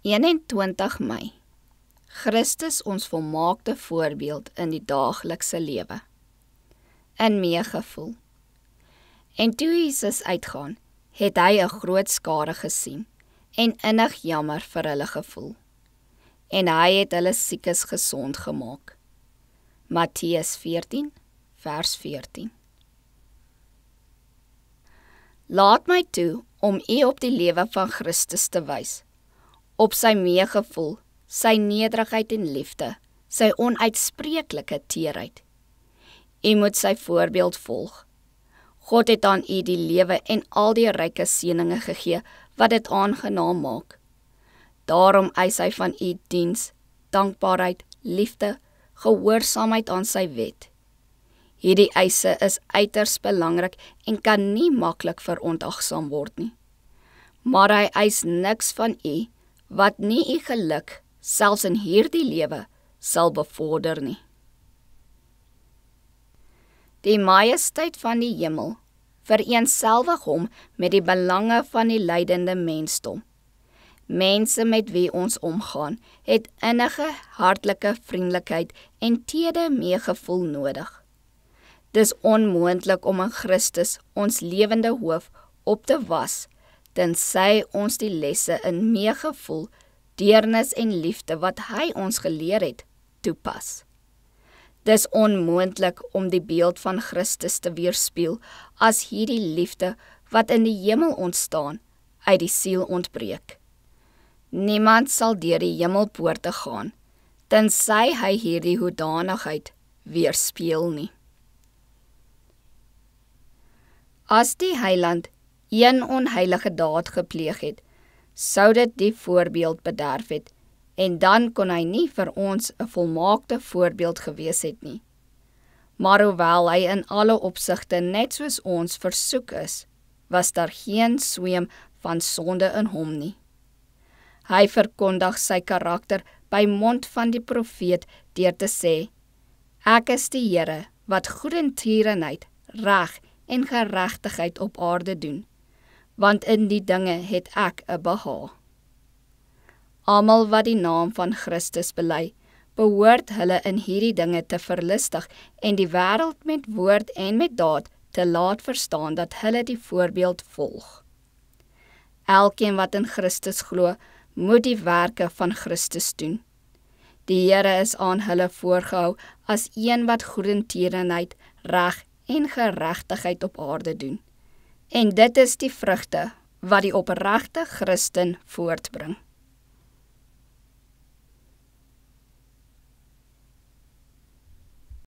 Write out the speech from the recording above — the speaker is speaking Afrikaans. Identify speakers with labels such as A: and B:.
A: 21 Mei. Christus ons volmaakte voorbeeld in die daaglikse lewe. In meegevoel. En toe Jesus uitgaan, het hy 'n groot skare gesien en innig jammer vir hulle gevoel. En hy het hulle siekes gesond gemaak. Matteus 14, vers 14. Laat my toe om u op die lewe van Christus te wys, op sy meegevoel, sy nederigheid en liefde, sy onuitspreeklike teerheid. U moet sy voorbeeld volg. God het aan u die lewe en al die ryke seëninge gegee wat dit aangenaam maak. Daarom eis hy van u diens, dankbaarheid, liefde, gehoorsaamheid aan sy wet. Hierdie eise is uiters belangrik en kan nie maklik verontagsaam word nie. Maar hy eis niks van u wat nie u geluk, selfs in hierdie lewe, sal bevorder nie. Die majesteit van die hemel vereenselwig hom met die belange van die lydende mensdom. Mense met wie ons omgaan, het innige, hartlike vriendelikheid en teede meegevoel nodig. Dis onmoontlik om in Christus ons lewende hoof op te was, tensy ons die lesse in meegevoel, deernis en liefde wat hy ons geleer het, toepas. Dis onmoontlik om die beeld van Christus te weerspieël as hierdie liefde wat in die hemel ontstaan, uit die siel ontbreek. Niemand sal deur die hemelpoorte gaan, tensy hy hierdie hoedanigheid weerspieël nie. As die Heiland een onheilige daad gepleeg het, sou dit die voorbeeld bederf het, en dan kon hy nie vir ons 'n volmaakte voorbeeld gewees het nie. Maar hoewel hy in alle opsigte net soos ons versoek is, was daar geen sweem van sonde in hom nie. Hy verkondig sy karakter by mond van die profeet deur te sê, ek is die Here wat goedertierenheid, reg en geregtigheid op aarde doen, want in die dinge het ek 'n behaag. Almal wat die naam van Christus bely, behoort hulle in hierdie dinge te verlustig en die wêreld met woord en met daad te laat verstaan dat hulle die voorbeeld volg. Elkeen wat in Christus glo, moet die werke van Christus doen. Die Here is aan hulle voorgehou as een wat goedertierenheid, reg en geregtigheid op aarde doen. En dit is die vrugte wat die opregte Christen voortbring.